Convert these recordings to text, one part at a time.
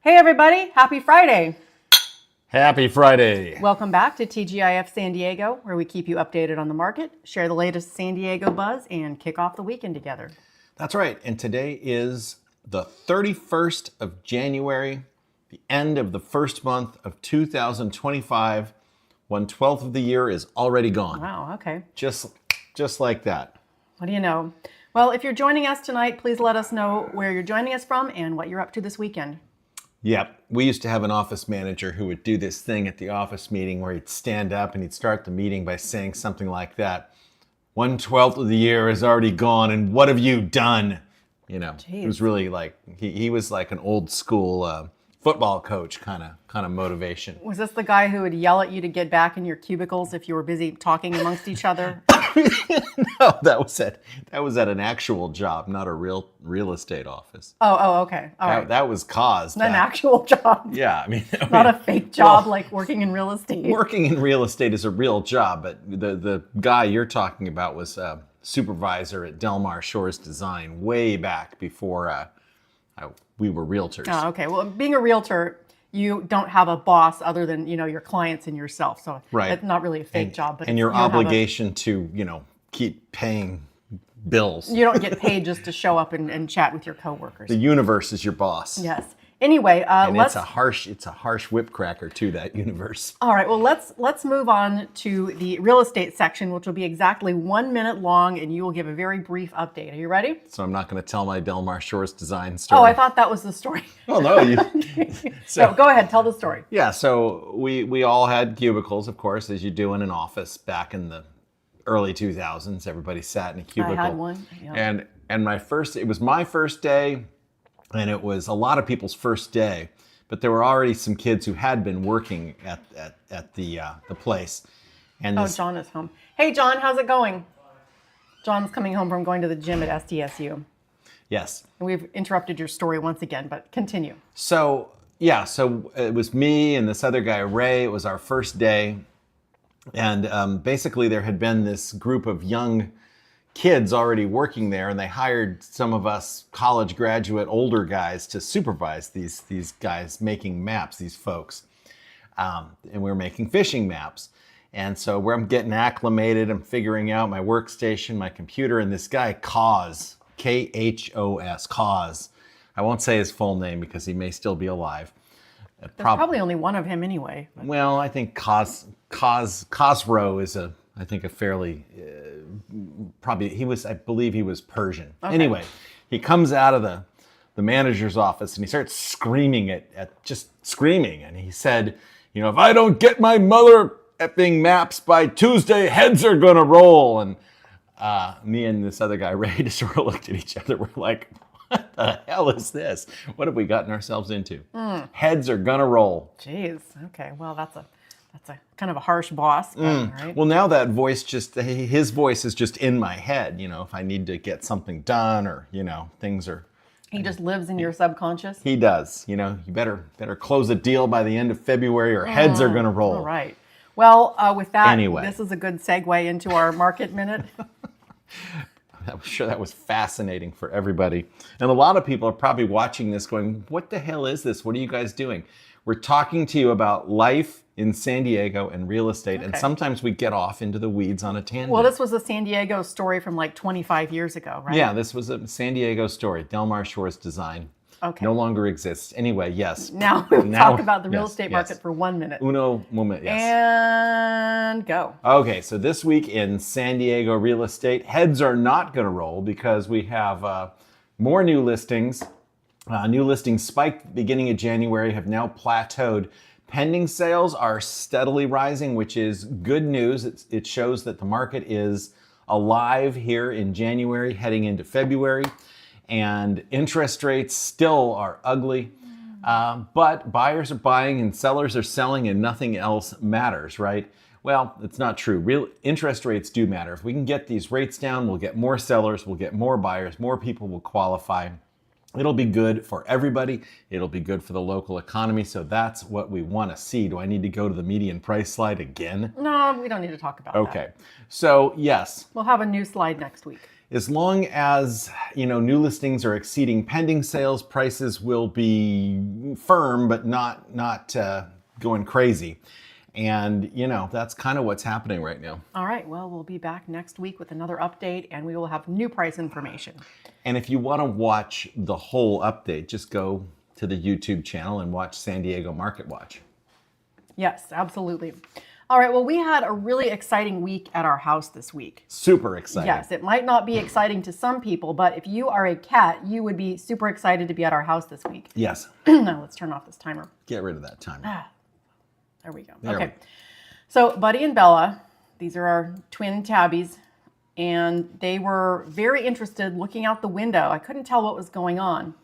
Hey everybody, happy Friday. Happy Friday. Welcome back to TGIF San Diego, where we keep you updated on the market, share the latest San Diego buzz, and kick off the weekend together. That's right. And today is the 31st of January, the end of the first month of 2025. 1/12 of the year is already gone. Wow, okay. Just like that. What do you know? Well, if you're joining us tonight, please let us know where you're joining us from and what you're up to this weekend. Yep. We used to have an office manager who would do this thing at the office meeting where he'd stand up and he'd start the meeting by saying something like that. 1/12 of the year is already gone, and what have you done? You know, Jeez. It was really like, he was like an old school football coach kind of motivation. Was this the guy who would yell at you to get back in your cubicles if you were busy talking amongst each other? No, that was at an actual job, not a real estate office. Oh, okay. All right. That was caused. An actual job. Yeah, I mean, Not a fake job like working in real estate. Working in real estate is a real job, but the guy you're talking about was a supervisor at Del Mar Shores Design way back before we were realtors. Oh, okay. Well, being a realtor, you don't have a boss other than, your clients and yourself. So Right. It's not really a fake job. But And your you don't have obligation to, keep paying bills. you don't get paid just to show up and chat with your coworkers. The universe is your boss. Yes. Anyway, And let's. it's a harsh whip cracker to that universe. All right. Well, let's move on to the real estate section, which will be exactly 1 minute long, and you will give a very brief update. Are you ready? So I'm not going to tell my Del Mar Shores Design story. Oh, I thought that was the story. Oh, no. So go ahead, tell the story. Yeah, so we all had cubicles, of course, as you do in an office back in the early 2000s. Everybody sat in a cubicle. I had one. Yeah. And it was my first day, and it was a lot of people's first day, but there were already some kids who had been working at the place. And Oh, John is home. Hey, John, how's it going? John's coming home from going to the gym at SDSU. Yes. And we've interrupted your story once again, but continue. So it was me and this other guy, Ray. It was our first day. And basically there had been this group of young kids already working there, and they hired some of us college graduate older guys to supervise these guys making maps, these folks. And we were making fishing maps. And so where I'm getting acclimated, I'm figuring out my workstation, my computer, and this guy, Cause, Khos, Cause. I won't say his full name because he may still be alive. There's probably only one of him anyway. Well, I think Khosrow is a fairly, I believe he was Persian. Okay. Anyway, he comes out of the manager's office and he starts screaming just screaming. And he said, if I don't get my mother effing maps by Tuesday, heads are gonna roll. And me and this other guy, Ray, just sort of looked at each other. We're like, what the hell is this? What have we gotten ourselves into? Heads are gonna roll. Jeez. Okay. Well, that's a kind of a harsh boss. But, all right. Well, now that his voice is just in my head. If I need to get something done or things are. He just lives in your subconscious. He does. You better close a deal by the end of February or heads are gonna roll. All right. Well, with that, Anyway. This is a good segue into our market minute. I'm sure that was fascinating for everybody. And a lot of people are probably watching this going, what the hell is this? What are you guys doing? We're talking to you about life in San Diego and real estate. And sometimes we get off into the weeds on a tangent. Well, this was a San Diego story from like 25 years ago, right? Yeah, this was a San Diego story. Del Mar Shores Design. Okay. No longer exists. Anyway, yes. Now we'll talk about the real estate market yes. for 1 minute. Uno moment, yes. And go. Okay, so this week in San Diego real estate, heads are not going to roll because we have more new listings. New listings spiked beginning of January, have now plateaued. Pending sales are steadily rising, which is good news. It shows that the market is alive here in January, heading into February. And interest rates still are ugly. But buyers are buying and sellers are selling and nothing else matters, right? Well, it's not true. Real interest rates do matter. If we can get these rates down, we'll get more sellers, we'll get more buyers, more people will qualify. It'll be good for everybody. It'll be good for the local economy. So that's what we want to see. Do I need to go to the median price slide again? No, we don't need to talk about that. Okay. So yes. We'll have a new slide next week. As long as, new listings are exceeding pending sales, prices will be firm, but not going crazy. And, that's kind of what's happening right now. All right. Well, we'll be back next week with another update, and we will have new price information. And if you want to watch the whole update, just go to the YouTube channel and watch San Diego Market Watch. Yes, absolutely. All right. Well, we had a really exciting week at our house this week. Super exciting. Yes, it might not be exciting to some people, but if you are a cat, you would be super excited to be at our house this week. Yes. Now let's turn off this timer. Get rid of that timer. There we go. There Okay. So Buddy and Bella, these are our twin tabbies, and they were very interested looking out the window. I couldn't tell what was going on.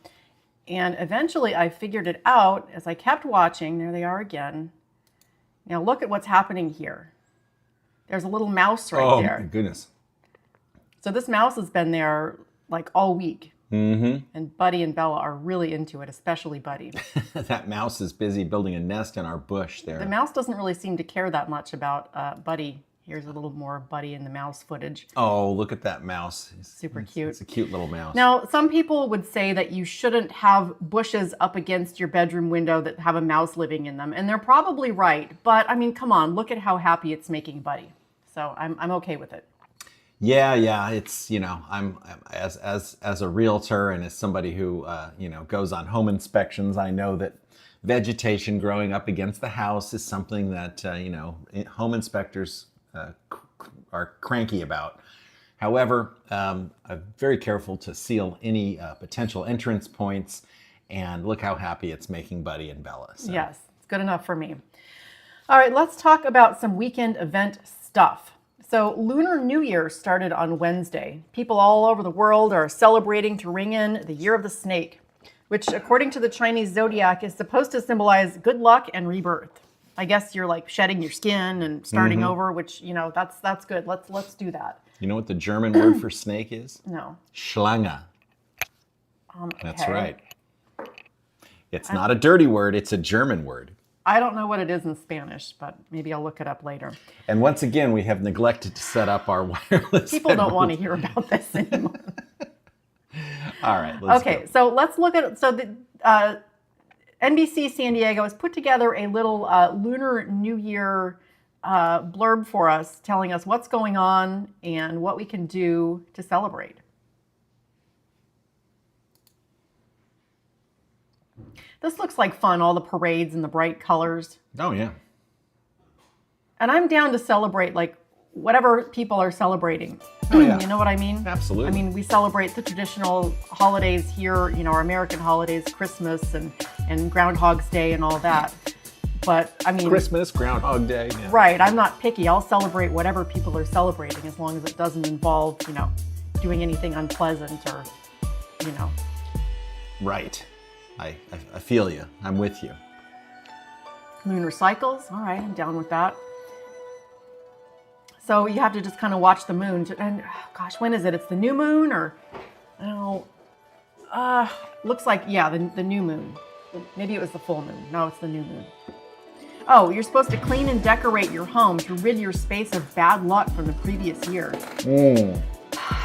And eventually I figured it out as I kept watching. There they are again. Now look at what's happening here. There's a little mouse right there. Oh, my goodness. So this mouse has been there like all week. Mm-hmm. And Buddy and Bella are really into it, especially Buddy. That mouse is busy building a nest in our bush there. The mouse doesn't really seem to care that much about Buddy. Here's a little more Buddy and the mouse footage. Oh, look at that mouse. Super cute. It's a cute little mouse. Now, some people would say that you shouldn't have bushes up against your bedroom window that have a mouse living in them. And they're probably right. But I mean, come on, look at how happy it's making Buddy. So I'm okay with it. Yeah. It's, I'm as a realtor and as somebody who, goes on home inspections, I know that vegetation growing up against the house is something that, home inspectors are cranky about. However, I'm very careful to seal any potential entrance points, and look how happy it's making Buddy and Bella. So. Yes, it's good enough for me. All right, let's talk about some weekend event stuff. So Lunar New Year started on Wednesday. People all over the world are celebrating to ring in the Year of the Snake, which according to the Chinese zodiac is supposed to symbolize good luck and rebirth. I guess you're like shedding your skin and starting over, which, that's good. Let's do that. You know what the German word for snake is? No. Schlange. That's Okay. right. It's not a dirty word, it's a German word. I don't know what it is in Spanish, but maybe I'll look it up later. And once again, we have neglected to set up our wireless People don't want to hear about this anymore. All right, let's Okay, go. so let's look at it. So the NBC San Diego has put together a little Lunar New Year blurb for us, telling us what's going on and what we can do to celebrate. This looks like fun, all the parades and the bright colors. Oh, yeah. And I'm down to celebrate like whatever people are celebrating. Oh, yeah. You know what I mean? Absolutely. I mean, we celebrate the traditional holidays here, our American holidays, Christmas and Groundhog's Day and all that. But I mean, Christmas, Groundhog Day. Yeah. right, I'm not picky. I'll celebrate whatever people are celebrating as long as it doesn't involve, doing anything unpleasant or, Right. I feel you. I'm with you. Lunar cycles. All right, I'm down with that. So you have to just kind of watch the moon. And gosh, when is it? It's the new moon or, I don't know. Looks like, yeah, the new moon. Maybe it was the full moon. No, it's the new moon. Oh, you're supposed to clean and decorate your home to rid your space of bad luck from the previous year.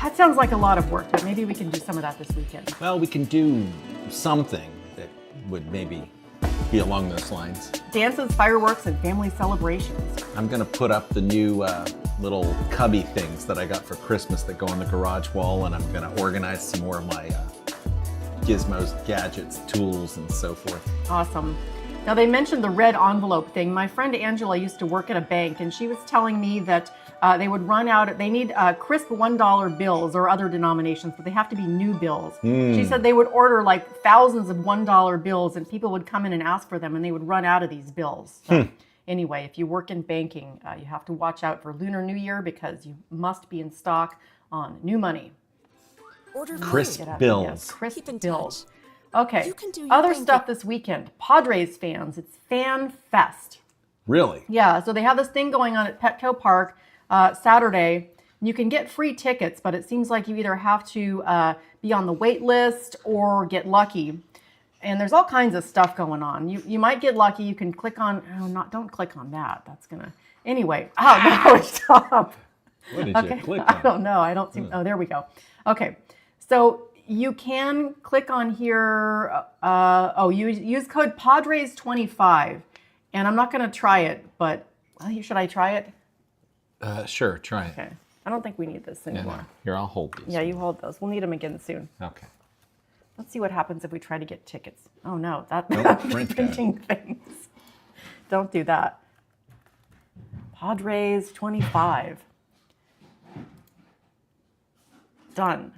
That sounds like a lot of work, but maybe we can do some of that this weekend. Well, we can do something that would maybe be along those lines. Dances, fireworks, and family celebrations. I'm going to put up the new little cubby things that I got for Christmas that go on the garage wall, and I'm going to organize some more of my gizmos, gadgets, tools, and so forth. Awesome. Now, they mentioned the red envelope thing. My friend Angela used to work at a bank, and she was telling me that they would run out, they need crisp $1 bills or other denominations, but they have to be new bills. She said they would order like thousands of $1 bills, and people would come in and ask for them, and they would run out of these bills. So, anyway, if you work in banking, you have to watch out for Lunar New Year because you must be in stock on new money. Order Crisp now. bills. Yes, crisp Keep in bills. touch. Okay, You can do your other thing. stuff this weekend. Padres fans, it's Fan Fest. Really? Yeah, so they have this thing going on at Petco Park Saturday. You can get free tickets, but it seems like you either have to be on the wait list or get lucky. And there's all kinds of stuff going on. You might get lucky. You can click on, don't click on that. That's gonna, anyway. Oh, no, stop. What did you click on? I don't know. I don't see. Oh, there we go. Okay. So you can click on here. You use code Padres25. And I'm not going to try it, but should I try it? Sure, try it. Okay. I don't think we need this anymore. No. Here, I'll hold these. Yeah, you hold those. We'll need them again soon. Okay. Let's see what happens if we try to get tickets. Oh, no. Don't print that. Printing things. Don't do that. Padres 25. Done.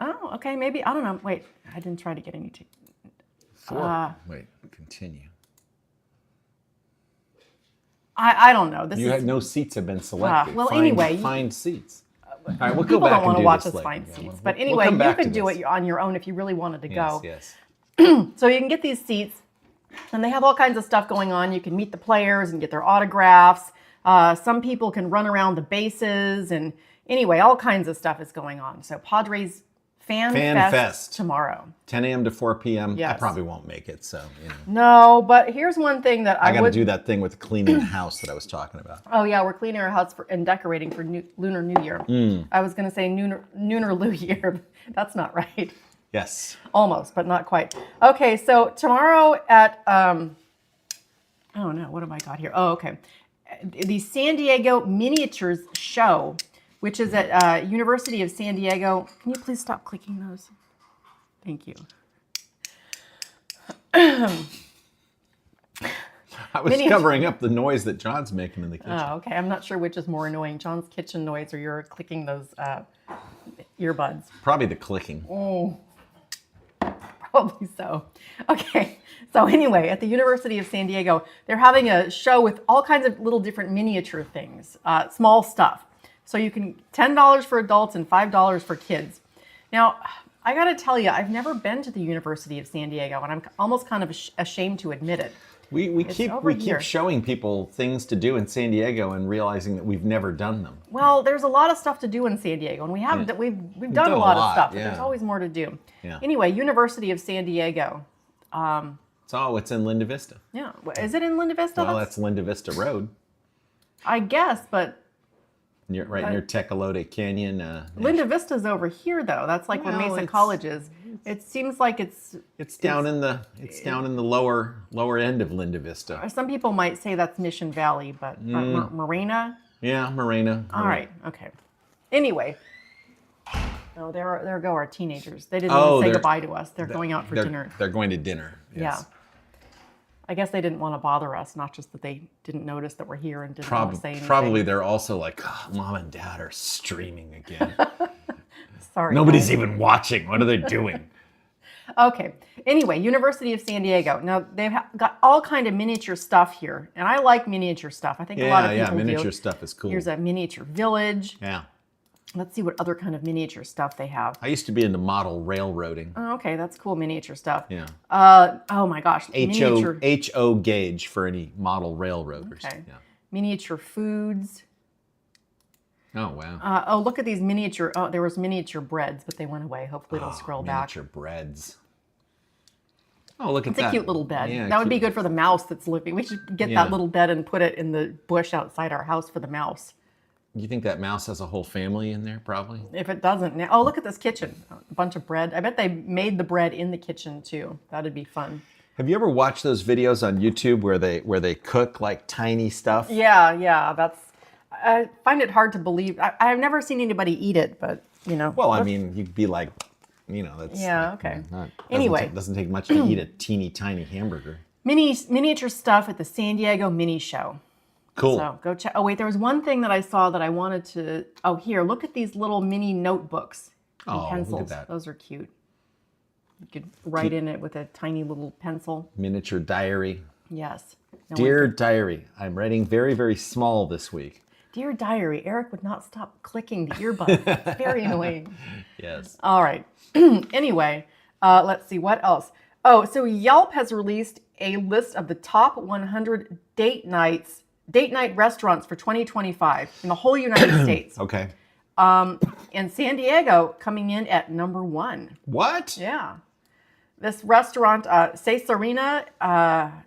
Oh, okay. Maybe. I don't know. Wait. I didn't try to get any tickets. Wait. Continue. I don't know. No seats have been selected. Anyway. Find seats. All right, we'll People go back don't want and to watch this us later. find Yeah, seats. we'll But anyway, come you back to could do this. it on your own if you really wanted to go. Yes. So you can get these seats, and they have all kinds of stuff going on. You can meet the players and get their autographs. Some people can run around the bases, and anyway, all kinds of stuff is going on. So Padres Fan Fest tomorrow. 10 a.m. to 4 p.m. Yes. I probably won't make it, so, No, but here's one thing that I got to do that thing with cleaning the house that I was talking about. Oh, yeah, we're cleaning our house and decorating for Lunar New Year. I was going to say Lunar New Year. That's not right. Yes. Almost, but not quite. Okay, so tomorrow at, oh no, what have I got here? Oh, okay. The San Diego Miniatures Show, which is at University of San Diego. Can you please stop clicking those? Thank you. I was covering up the noise that John's making in the kitchen. Oh, okay. I'm not sure which is more annoying, John's kitchen noise or you're clicking those earbuds. Probably the clicking. Oh, probably so. Okay. So anyway, at the University of San Diego, they're having a show with all kinds of little different miniature things, small stuff. So you can $10 for adults and $5 for kids. Now, I got to tell you, I've never been to the University of San Diego, and I'm almost kind of ashamed to admit it. We keep showing people things to do in San Diego and realizing that we've never done them. Well, there's a lot of stuff to do in San Diego, and we've done a lot of stuff, but there's always more to do. Yeah. Anyway, University of San Diego. It's in Linda Vista. Yeah. Is it in Linda Vista? Well, that's Linda Vista Road. I guess, but... Near Tecolote Canyon. Linda Vista's over here, though. That's like where Mesa College is. It seems like it's down in the lower end of Linda Vista. Some people might say that's Mission Valley, but Marina. Yeah, Marina. All right. Okay. Anyway. Oh, there go our teenagers. They didn't even say goodbye to us. They're going out for dinner. They're going to dinner. Yes. Yeah. I guess they didn't want to bother us, not just that they didn't notice that we're here and didn't want to say anything. Probably they're also like, Mom and Dad are streaming again. Sorry. Nobody's even watching. What are they doing? Okay. Anyway, University of San Diego. Now, they've got all kind of miniature stuff here, and I like miniature stuff. I think a lot of people do. Miniature stuff is cool. Here's a miniature village. Yeah. Let's see what other kind of miniature stuff they have. I used to be into model railroading. Oh, okay, that's cool miniature stuff. Yeah. Oh my gosh. HO gauge for any model railroaders. Okay. Yeah. Miniature foods. Oh, wow. Look at these miniature. Oh, there was miniature breads, but they went away. Hopefully it'll scroll back. Miniature breads. Oh, look at that. It's a cute little bed. Yeah, that would be good for the mouse that's living. We should get that little bed and put it in the bush outside our house for the mouse. You think that mouse has a whole family in there, probably? If it doesn't, now, look at this kitchen. A bunch of bread. I bet they made the bread in the kitchen too. That'd be fun. Have you ever watched those videos on YouTube where they cook like tiny stuff? Yeah. I find it hard to believe. I've never seen anybody eat it, but Well, I mean, you'd be like, that's. Yeah. Okay. Anyway, it doesn't take much to eat a teeny tiny hamburger. Miniature stuff at the San Diego Mini Show. Cool. So go check. Oh, wait, there was one thing that I saw that I wanted to. Oh, here, look at these little mini notebooks and pencils. Look at that. Those are cute. You could write in it with a tiny little pencil. Miniature diary. Yes. Dear Diary, I'm writing very, very small this week. Dear Diary, Eric would not stop clicking the earbud. It's very annoying. Yes. All right. Anyway, let's see, what else? Oh, so Yelp has released a list of the top 100 date night restaurants for 2025 in the whole United States. Okay. And San Diego coming in at number 1. What? Yeah. This restaurant, Se Serena,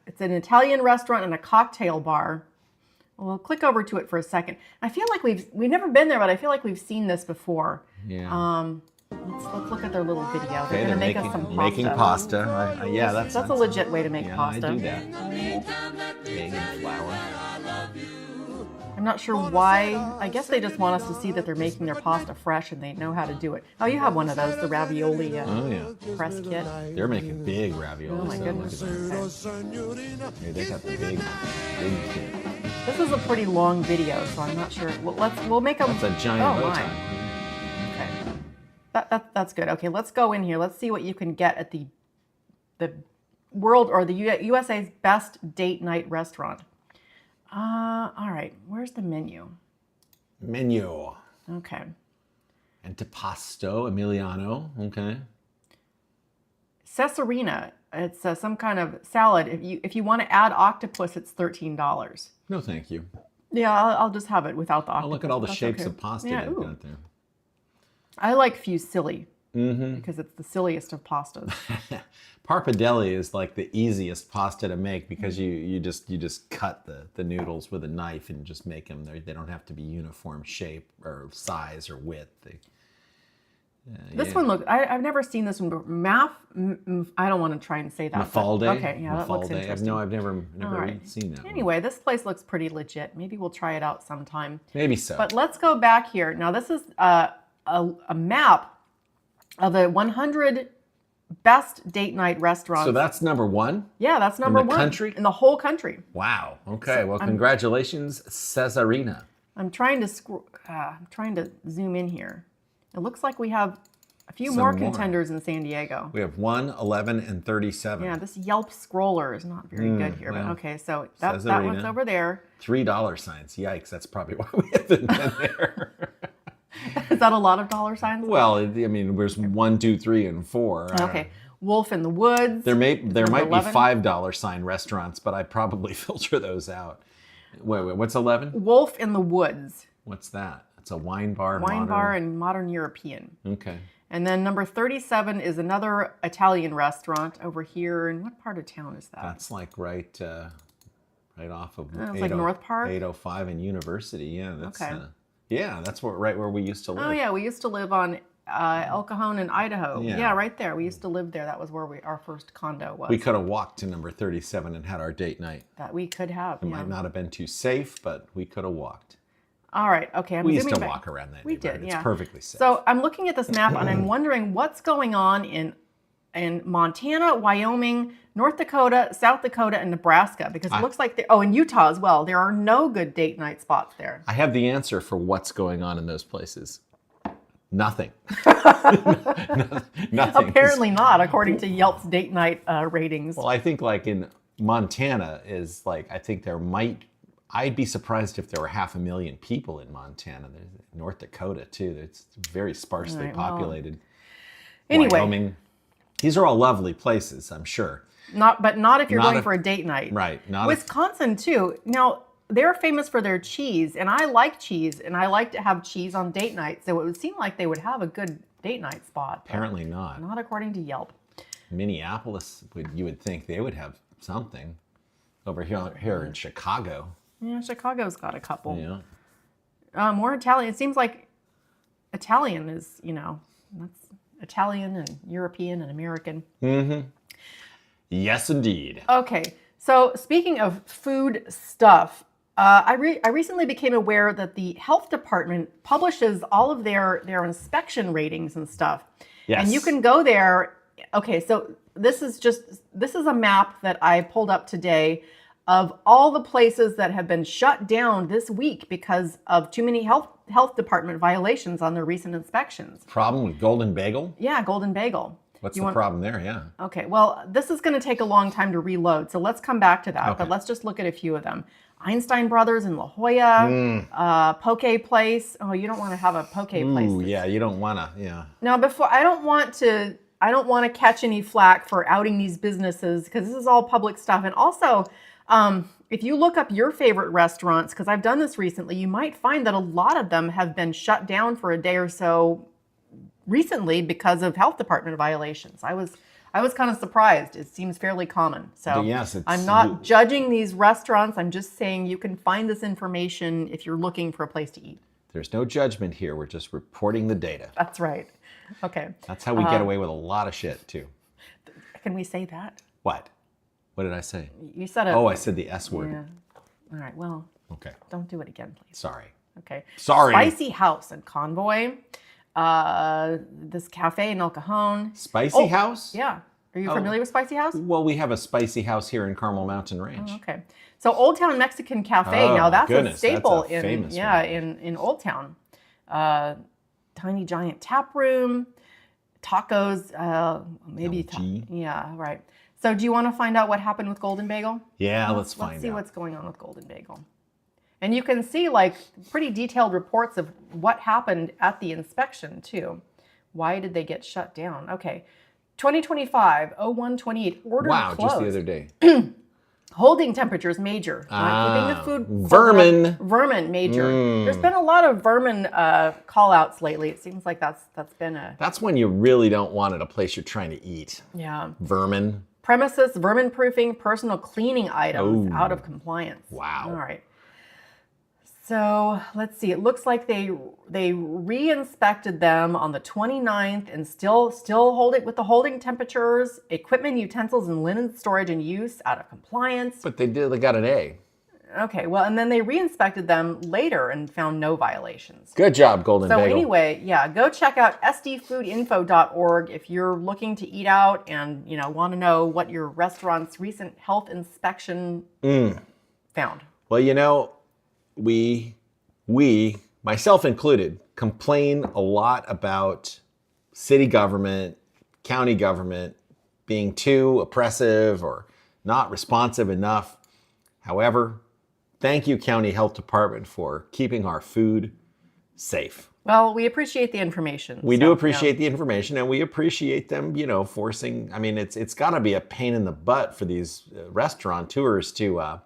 it's an Italian restaurant and a cocktail bar. Well, click over to it for a second. I feel like we've never been there, but I feel like we've seen this before. Yeah. Let's look at their little video. Okay, They're they're make us some pasta. making pasta. Yeah, That's a legit way to make pasta. I do that. Egg and flour. I'm not sure why. I guess they just want us to see that they're making their pasta fresh and they know how to do it. Oh, you have one of those, the ravioli press kit. They're making big ravioli. Oh my goodness. Okay. They got the big kit. This is a pretty long video, so I'm not sure. We'll make them. That's a giant bow tie. Okay. That's good. Okay, let's go in here. Let's see what you can get at the world or the USA's best date night restaurant. All right. Where's the menu? Menu. Okay. Antipasto Emiliano. Okay. Cesarina. It's some kind of salad. If you want to add octopus, it's $13. No, thank you. Yeah, I'll just have it without the octopus. I'll look at all the That's shapes okay. of pasta Yeah, they've got there. I like fusilli because it's the silliest of pastas. Parpadelli is like the easiest pasta to make because you just cut the noodles with a knife and just make them. They don't have to be uniform shape or size or width. This one looks. I've never seen this one. I don't want to try and say that. Mafalde. Okay, yeah, that looks interesting. No, I've never right. seen that. Anyway, this place looks pretty legit. Maybe we'll try it out sometime. Maybe so. But let's go back here. Now this is a map of the 100 best date night restaurants. So that's number one? Yeah, that's number one. In the country? In the whole country. Wow. Okay. Well, congratulations, Cesarina. I'm trying to zoom in here. It looks like we have a few more contenders in San Diego. We have 1, 11, and 37. Yeah, this Yelp scroller is not very good here. But okay, so that one's over there. $3 signs. Yikes. That's probably why we haven't been there. Is that a lot of dollar signs? Well, I mean, there's 1, 2, 3, and 4. Okay. Wolf in the Woods. There might be 11. $5 sign restaurants, but I probably filter those out. Wait, what's 11? Wolf in the Woods. What's that? It's a wine bar. Bar and modern European. Okay. And then number 37 is another Italian restaurant over here. In what part of town is that? That's like right off of it's like North Park? 805 and University. Yeah. That's, okay. Yeah, that's right where we used to live. Oh yeah, we used to live on El Cajon in Idaho. Yeah. Right there. We used to live there. That was where our first condo was. We could have walked to number 37 and had our date night. That we could have. It might not have been too safe, but we could have walked. All right. Okay. We used to walk around that. We did. Yeah. It's perfectly safe. So I'm looking at this map and I'm wondering what's going on in Montana, Wyoming, North Dakota, South Dakota, and Nebraska, because it looks like in Utah as well. There are no good date night spots there. I have the answer for what's going on in those places. Nothing. Nothing. Apparently not, according to Yelp's date night ratings. Well, I think like in Montana I'd be surprised if there were 500,000 people in Montana. There's North Dakota too. It's very sparsely populated. Anyway. Wyoming. These are all lovely places, I'm sure. But not if you're going for a date night. Right. Wisconsin too. Now, they're famous for their cheese, and I like cheese, and I like to have cheese on date night, so it would seem like they would have a good date night spot. Apparently not. Not according to Yelp. Minneapolis, you would think they would have something. Over here in Chicago. Yeah, Chicago's got a couple. Yeah. More Italian. It seems like Italian is, that's Italian and European and American. Mm-hmm. Yes, indeed. Okay. So speaking of food stuff, I recently became aware that the health department publishes all of their inspection ratings and stuff. Yes. And you can go there. Okay, so this is a map that I pulled up today of all the places that have been shut down this week because of too many health department violations on their recent inspections. Problem with Golden Bagel? Yeah, Golden Bagel. What's the problem there? Yeah. Okay, well, this is going to take a long time to reload, so let's come back to that. Okay. But let's just look at a few of them. Einstein Brothers in La Jolla, Poke Place. Oh, you don't want to have a Poke Place. Ooh, yeah, you don't want to. Yeah. Now, I don't want to catch any flack for outing these businesses because this is all public stuff. And also, if you look up your favorite restaurants, because I've done this recently, you might find that a lot of them have been shut down for a day or so recently because of health department violations. I was kind of surprised. It seems fairly common. So Yes, I'm not judging these restaurants. I'm just saying you can find this information if you're looking for a place to eat. There's no judgment here. We're just reporting the data. That's right. Okay. That's how we get away with a lot of shit, too. Can we say that? What? What did I say? You said it. Oh, I said the S word. Yeah. All right. Well, Okay. don't do it again, please. Sorry. Okay. Sorry. Spicy House in Convoy. This cafe in El Cajon. Spicy House? Yeah. Are you familiar with Spicy House? Well, we have a spicy house here in Carmel Mountain Range. Oh, okay. So Old Town Mexican Cafe. Oh, now that's goodness, a staple that's a famous in Old Town. Tiny giant tap room, tacos, maybe LG. yeah, right. So do you want to find out what happened with Golden Bagel? Yeah, let's find Let's see out. what's going on with Golden Bagel. And you can see like pretty detailed reports of what happened at the inspection too. Why did they get shut down? Okay. 2025, 0128, ordered Wow, closed. just the other day. Holding temperatures major. Not keeping the food vermin. Vermin major. There's been a lot of vermin call outs lately. It seems like that's been a That's when you really don't want at a place you're trying to eat. yeah. Vermin. Premises vermin proofing personal cleaning items Oh. out of compliance. Wow. All right. So let's see. It looks like they re-inspected them on the 29th and still hold it with the holding temperatures, equipment, utensils, and linen storage and use out of compliance. But they got an A. Okay, well, and then they re-inspected them later and found no violations. Good job, Golden So Bagel. anyway, yeah, go check out sdfoodinfo.org if you're looking to eat out and want to know what your restaurant's recent health inspection found. Well, we, myself included, complain a lot about city government, county government being too oppressive or not responsive enough. However, thank you, County Health Department, for keeping our food safe. Well, we appreciate the information. We do appreciate the information, and we appreciate them, forcing. I mean, it's got to be a pain in the butt for these restaurateurs to,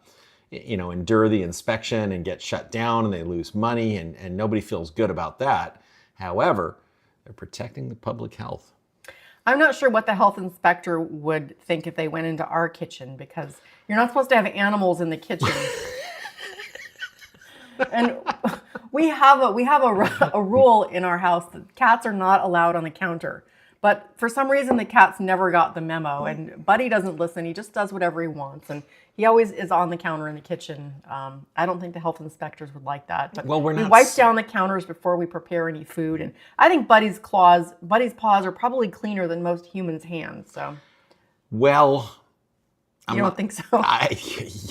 endure the inspection and get shut down, and they lose money, and nobody feels good about that. However, they're protecting the public health. I'm not sure what the health inspector would think if they went into our kitchen, because you're not supposed to have animals in the kitchen. And we have a rule in our house that cats are not allowed on the counter. But for some reason, the cats never got the memo, and Buddy doesn't listen. He just does whatever he wants, and he always is on the counter in the kitchen. I don't think the health inspectors would like that. But we wipe down the counters before we prepare any food, and I think Buddy's paws are probably cleaner than most humans' hands. So, well, you don't think so?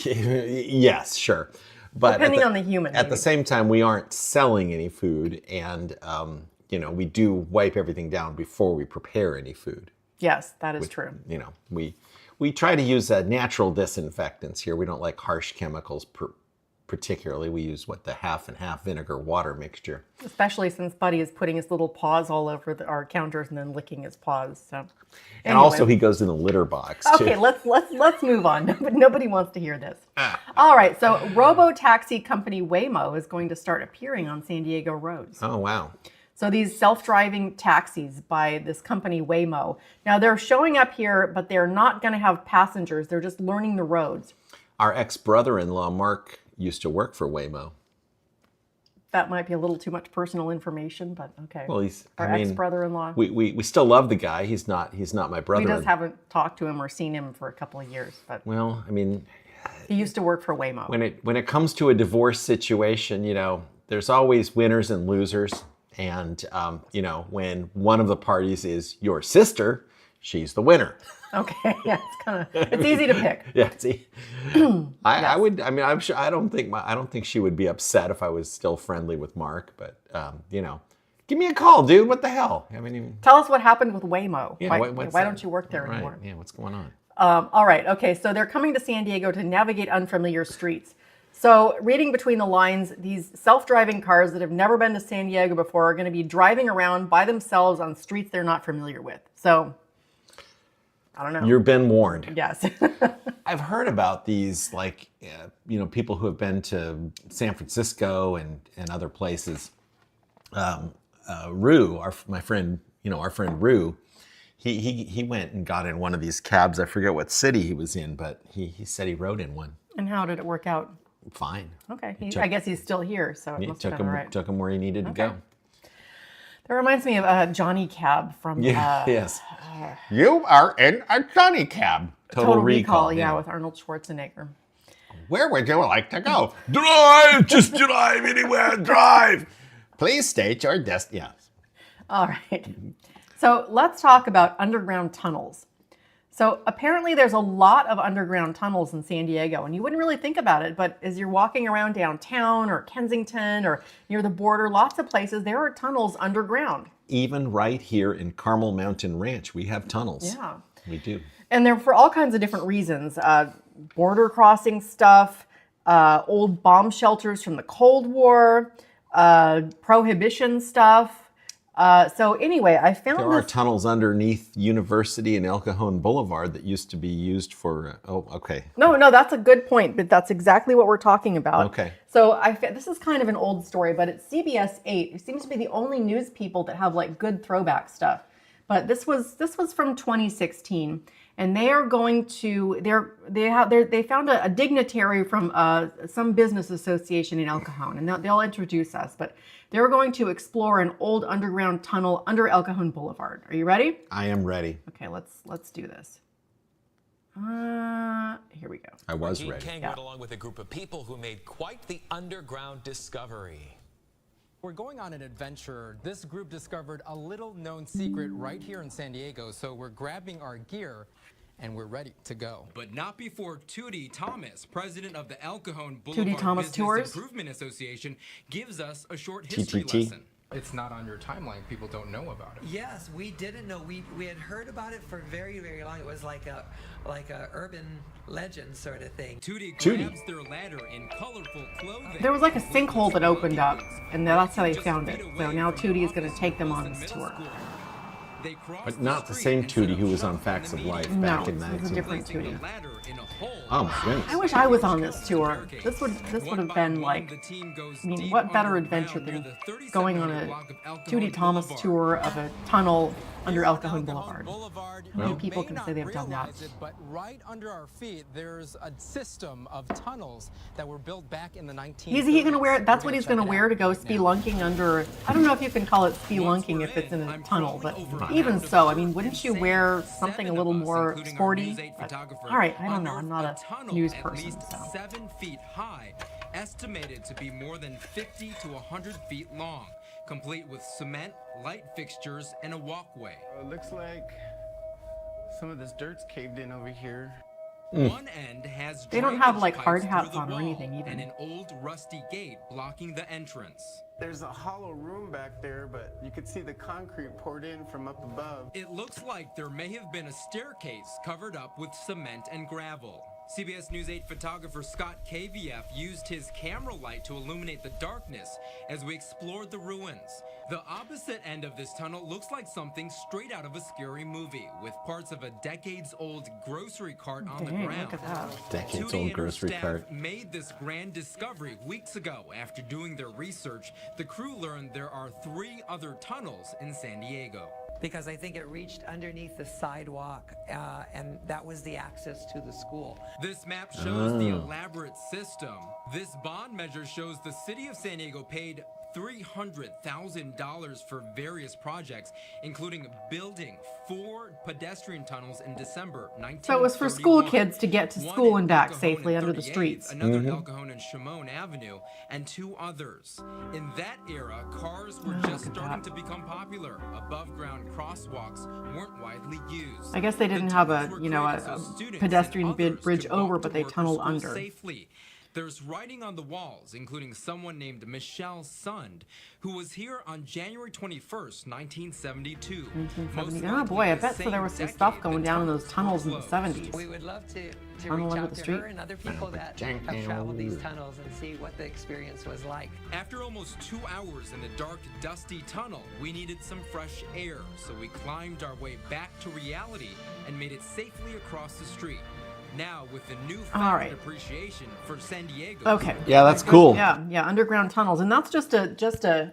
Yes, sure. But depending on the human. At the same time, we aren't selling any food, and we do wipe everything down before we prepare any food. Yes, that is true. We try to use natural disinfectants here. We don't like harsh chemicals particularly. We use the half and half vinegar water mixture. Especially since Buddy is putting his little paws all over our counters and then licking his paws. So, and also he goes in the litter box too. Okay, let's move on. Nobody wants to hear this. All right, so robo-taxi company Waymo is going to start appearing on San Diego roads. Oh, wow. So these self-driving taxis by this company Waymo. Now they're showing up here, but they're not going to have passengers. They're just learning the roads. Our ex-brother-in-law, Mark, used to work for Waymo. That might be a little too much personal information, but okay. Well, our ex-brother-in-law. We still love the guy. He's not my brother. We just haven't talked to him or seen him for a couple of years. But well, I mean, he used to work for Waymo. When it comes to a divorce situation, there's always winners and losers. And, when one of the parties is your sister, she's the winner. Okay, yeah, it's easy to pick. Yeah, I don't think she would be upset if I was still friendly with Mark, but, give me a call, dude. What the hell? Tell us what happened with Waymo. Yeah, why don't you work there anymore? Yeah, what's going on? All right, okay, so they're coming to San Diego to navigate unfamiliar streets. So reading between the lines, these self-driving cars that have never been to San Diego before are going to be driving around by themselves on streets they're not familiar with. So, I don't know. You've been warned. Yes. I've heard about these, people who have been to San Francisco and other places. Rue, our friend Rue, He went and got in one of these cabs. I forget what city he was in, but he said he rode in one. And how did it work out? Fine. Okay. I guess he's still here, so it must have been all right. Took him where he needed to go. That reminds me of Johnny Cab from yes. You are in a Johnny Cab. Total Recall. Yeah, with Arnold Schwarzenegger. Where would you like to go? Drive! Just drive anywhere, drive! Please state your destination. Yes. All right. So let's talk about underground tunnels. So apparently there's a lot of underground tunnels in San Diego, and you wouldn't really think about it, but as you're walking around downtown or Kensington or near the border, lots of places, there are tunnels underground. Even right here in Carmel Mountain Ranch, we have tunnels. Yeah. We do. And they're for all kinds of different reasons. Border crossing stuff, old bomb shelters from the Cold War, prohibition stuff. So anyway, I found there are tunnels underneath University and El Cajon Boulevard that used to be used for. No, that's a good point, but that's exactly what we're talking about. Okay. So this is kind of an old story, but it's CBS 8. It seems to be the only news people that have like good throwback stuff. But this was from 2016, and they are going to they found a dignitary from some business association in El Cajon, and they'll introduce us. But they're going to explore an old underground tunnel under El Cajon Boulevard. Are you ready? I am ready. Okay, let's do this. Here we go. I was ready. Kang went along with a group of people who made quite the underground discovery. We're going on an adventure. This group discovered a little-known secret right here in San Diego, so we're grabbing our gear and we're ready to go. But not before Tootie Thomas, president of the El Cajon Boulevard Tootie Thomas Business Tours Improvement Association, gives us a short history TTT. lesson. It's not on your timeline. People don't know about it. Yes, we didn't know. We had heard about it for very, very long. It was like a urban legend sort of thing. Tootie grabs their ladder in colorful clothing. There was like a sinkhole that opened up, and that's how they found it. So now Tootie is going to take them on this tour. But not the same Tootie who was on Facts of Life back in this is a 19. different Tootie. Oh my goodness. I wish I was on this tour. This would have been like, I mean, what better adventure than going on a Tootie Thomas tour of a tunnel under El Cajon Boulevard. How many people can say they've done that? But right under our feet, there's a system of tunnels that were built back in the 1930s. Is he going to wear it? That's what he's going to wear to go spelunking under. I don't know if you can call it spelunking if it's in a tunnel, but even so, I mean, wouldn't you wear something a little more sporty? But, all right, I don't know. I'm not a news person. So. 7 feet high, estimated to be more than 50 to 100 feet long, complete with cement, light fixtures, and a walkway. It looks like some of this dirt's caved in over here. One end has they don't have like drainage hard pipes hats through the on or wall anything even. and an old rusty gate blocking the entrance. There's a hollow room back there, but you could see the concrete poured in from up above. It looks like there may have been a staircase covered up with cement and gravel. CBS News 8 photographer Scott KVF used his camera light to illuminate the darkness as we explored the ruins. The opposite end of this tunnel looks like something straight out of a scary movie, with parts of a decades-old grocery cart on the ground. Look at that. Decades-old grocery cart. Made this grand discovery weeks ago. After doing their research, the crew learned there are 3 other tunnels in San Diego. Because I think it reached underneath the sidewalk, and that was the access to the school. This map shows the elaborate system. This bond measure shows the city of San Diego paid $300,000 for various projects, including building 4 pedestrian tunnels in December 1931. So it was for school kids to get to school and back safely under the streets. Another El Cajon and Shimon Avenue, and 2 others. In that era, cars were just starting to become popular. Above ground crosswalks weren't widely used. I guess they didn't have a pedestrian bridge over, but they tunneled under. Safely. There's writing on the walls, including someone named Michelle Sund, who was here on January 21st, 1972. Oh boy, I bet so there was some stuff going down in those tunnels in the 70s. We would love to Tunnel reach under out the to street. her and other people that have traveled these tunnels and see what the experience was like. After almost 2 hours in the dark, dusty tunnel, we needed some fresh air, so we climbed our way back to reality and made it safely across the street. Now, with the newfound appreciation for San Diego. Okay. Yeah, that's cool. Yeah, underground tunnels, and that's just the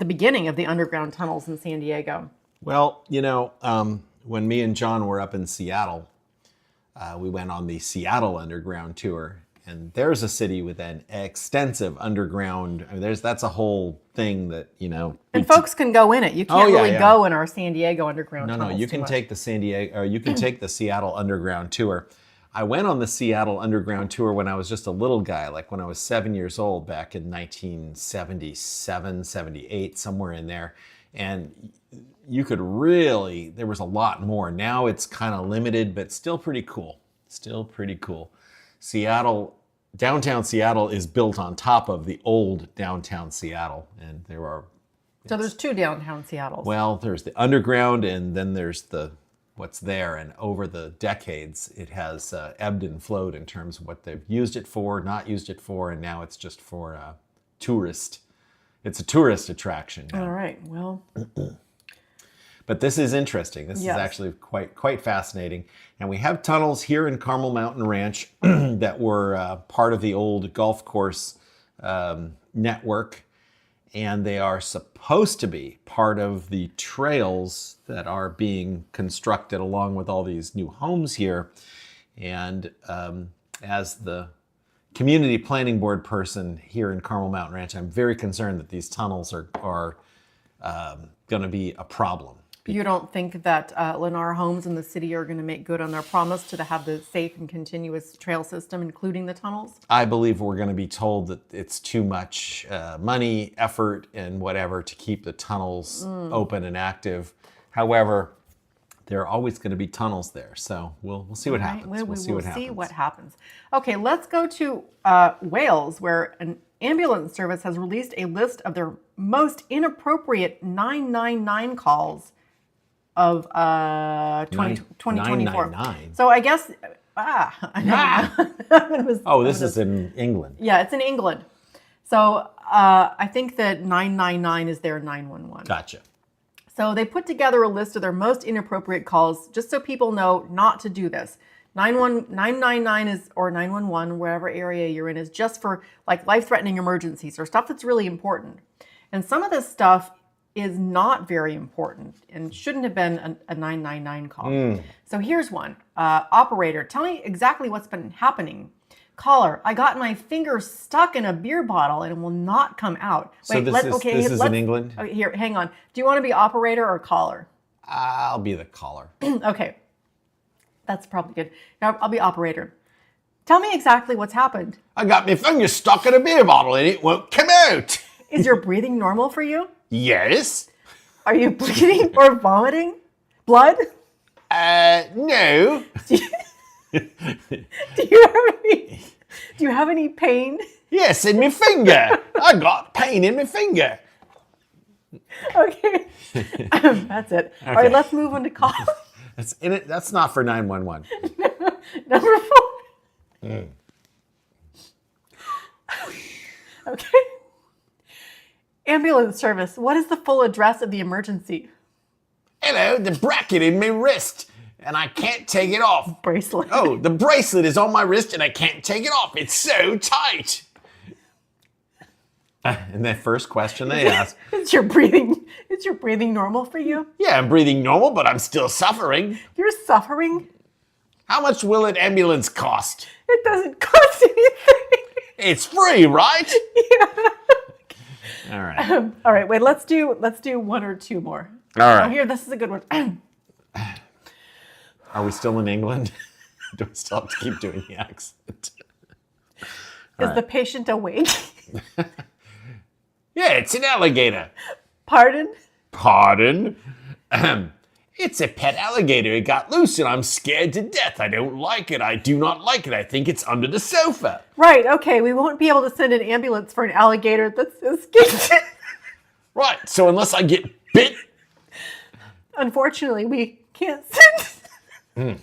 beginning of the underground tunnels in San Diego. Well, when me and John were up in Seattle, we went on the Seattle Underground tour, and there's a city with an extensive underground. I mean, that's a whole thing that And folks can go in it. You can't yeah, really yeah. go in our San Diego Underground. No, tunnels you too can much. take the you can take the Seattle Underground tour. I went on the Seattle Underground tour when I was just a little guy, like when I was 7 years old, back in 1977, 78, somewhere in there. And you could really, there was a lot more. Now it's kind of limited, but still pretty cool. Still pretty cool. Seattle, downtown Seattle is built on top of the old downtown Seattle. And there are, So there's two downtown Seattles. well, there's the underground and then there's what's there. And over the decades, it has ebbed and flowed in terms of what they've used it for, not used it for, and now it's just for tourist. It's a tourist attraction now. All right. Well, But this is interesting. This Yes. is actually quite fascinating. And we have tunnels here in Carmel Mountain Ranch that were part of the old golf course network. And they are supposed to be part of the trails that are being constructed along with all these new homes here. And as the community planning board person here in Carmel Mountain Ranch, I'm very concerned that these tunnels are going to be a problem. you don't think that Lennar Homes and the city are going to make good on their promise to have the safe and continuous trail system, including the tunnels? I believe we're going to be told that it's too much money, effort, and whatever to keep the tunnels open and active. However, there are always going to be tunnels there, so we'll see what happens. We'll see what see happens. what happens. Okay, let's go to Wales, where an ambulance service has released a list of their most inappropriate 999 calls of 2024. 999? So I guess, I know. Oh, this is in England. Yeah, it's in England. So I think that 999 is their 911. Gotcha. So they put together a list of their most inappropriate calls, just so people know not to do this. 999 is, or 911, wherever area you're in, is just for like life-threatening emergencies or stuff that's really important. And some of this stuff is not very important and shouldn't have been a 999 call. So here's one. Operator, tell me exactly what's been happening. Caller, I got my finger stuck in a beer bottle and it will not come out. So this is in England? Okay, here, hang on. Do you want to be operator or caller? I'll be the caller. Okay. That's probably good. Now, I'll be operator. Tell me exactly what's happened. I got my finger stuck in a beer bottle and it won't come out. Is your breathing normal for you? Yes. Are you bleeding or vomiting? Blood? No. Do you have any pain? Yes, in my finger. I got pain in my finger. Okay. That's it. All right, let's move on to call. That's in it. That's not for 911. Number 4. Okay. Ambulance service. What is the full address of the emergency? Hello, the bracket in my wrist, and I can't take it off. Bracelet. Oh, the bracelet is on my wrist, and I can't take it off. It's so tight. And that first question they ask, Is your breathing normal for you? yeah, I'm breathing normal, but I'm still suffering. You're suffering? How much will an ambulance cost? It doesn't cost anything. It's free, right? Yeah. All right. All right, wait, let's do one or two more. All right. Oh, here, this is a good one. Are we still in England? Do we still have to keep doing the accent? Is the patient awake? Yeah, it's an alligator. Pardon? Pardon? It's a pet alligator. It got loose and I'm scared to death. I don't like it. I do not like it. I think it's under the sofa. Right, okay, we won't be able to send an ambulance for an alligator that's escaped. Right, so unless I get bit. Unfortunately, we can't send.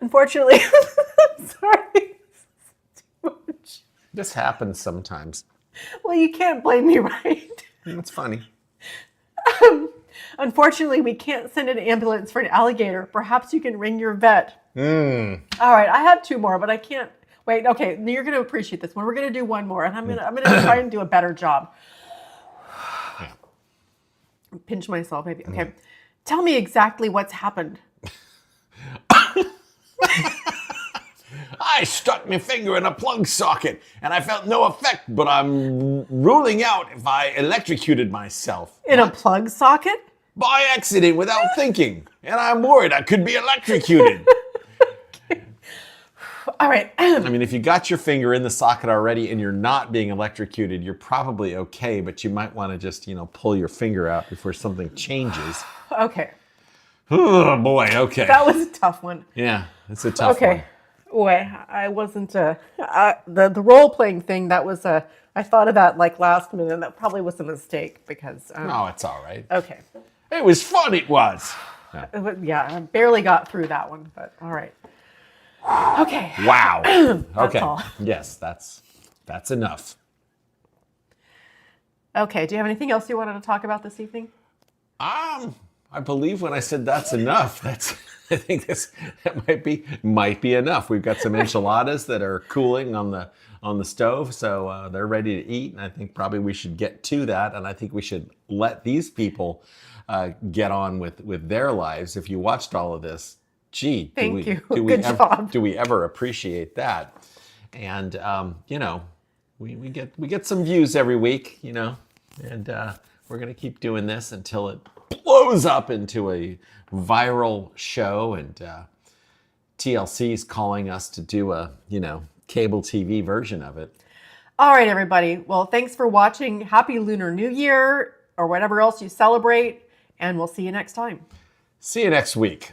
Unfortunately, I'm sorry. Too much. This happens sometimes. Well, you can't blame me, right? It's funny. Unfortunately, we can't send an ambulance for an alligator. Perhaps you can ring your vet. All right, I have two more, but I can't. Wait, okay, you're going to appreciate this one. We're going to do one more, and I'm going to try and do a better job. Pinch myself, maybe. Okay. Tell me exactly what's happened. I stuck my finger in a plug socket and I felt no effect, but I'm ruling out if I electrocuted myself. In a plug socket? By accident without thinking. And I'm worried I could be electrocuted. All right. I mean, if you got your finger in the socket already and you're not being electrocuted, you're probably okay, but you might want to just, pull your finger out before something changes. Okay. Oh, boy, okay. That was a tough one. Yeah, it's a tough one. Okay. Boy, I wasn't, the role-playing thing, that was I thought of that like last minute, and that probably was a mistake because. Oh, it's all right. Okay. It was fun, it was. Yeah. Yeah, I barely got through that one, but all right. Okay. Wow. That's Okay. all. Yes, that's enough. Okay. Do you have anything else you wanted to talk about this evening? I believe when I said that's enough, I think that might be enough. We've got some enchiladas that are cooling on the stove, so they're ready to eat, and I think probably we should get to that, and I think we should let these people get on with their lives. If you watched all of this, gee, Thank you. Good job. Do we ever appreciate that? And we get some views every week, and we're gonna keep doing this until it blows up into a viral show, and TLC is calling us to do a cable TV version of it. All right, everybody. Well, thanks for watching. Happy Lunar New Year, or whatever else you celebrate, and we'll see you next time. See you next week.